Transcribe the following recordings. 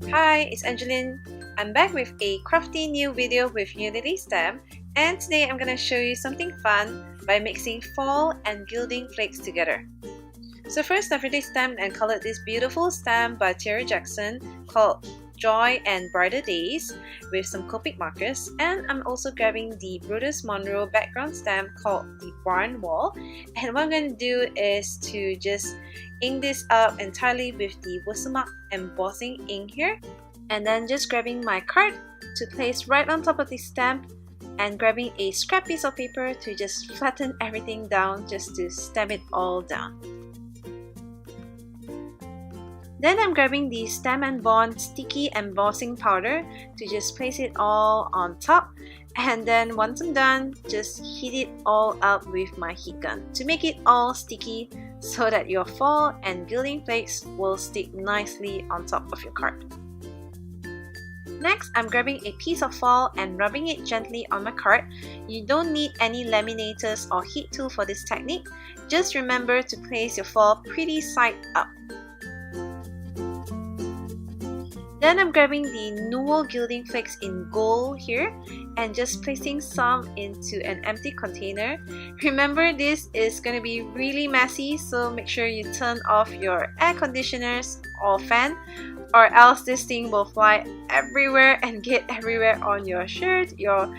Hi, it's Angeline. I'm back with a crafty new video with Unity stamp, and today I'm going to show you something fun by mixing fall and gilding flakes together. So first, I've already stamped and colored this beautiful stamp by Terry Jackson called Joy and Brighter Days with some Copic markers, and I'm also grabbing the Brutus Monroe background stamp called the Barn Wall, and what I'm going to do is to just ink this up entirely with the Watermark embossing ink here, and then just grabbing my card to place right on top of the stamp and grabbing a scrap piece of paper to just flatten everything down just to stamp it all down. Then I'm grabbing the Stamp and Bond sticky embossing powder to just place it all on top, and then once I'm done, just heat it all up with my heat gun to make it all sticky so that your fall and gilding flakes will stick nicely on top of your card. Next, I'm grabbing a piece of fall and rubbing it gently on my card. You don't need any laminators or heat tool for this technique. Just remember to place your fall pretty side up. Then I'm grabbing the Newell gilding flakes in gold here and just placing some into an empty container. Remember, this is going to be really messy, so make sure you turn off your air conditioners or fan, or else this thing will fly everywhere and get everywhere on your shirt, your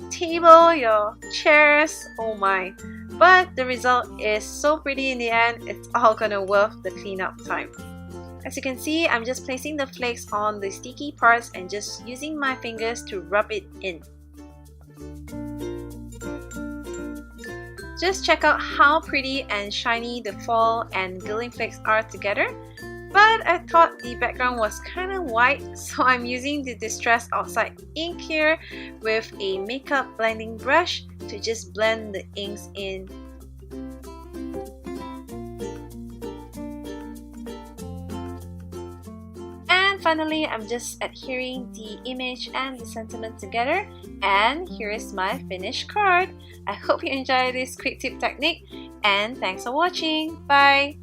table, your chairs. Oh my. But the result is so pretty in the end, it's all gonna worth the cleanup time. As you can see, I'm just placing the flakes on the sticky parts and just using my fingers to rub it in. Just check out how pretty and shiny the fall and gilding flakes are together. But I thought the background was kind of white, so I'm using the Distress Outside ink here with a makeup blending brush to just blend the inks in. Finally, I'm just adhering the image and the sentiment together, and here is my finished card. I hope you enjoy this quick tip technique, and thanks for watching. Bye!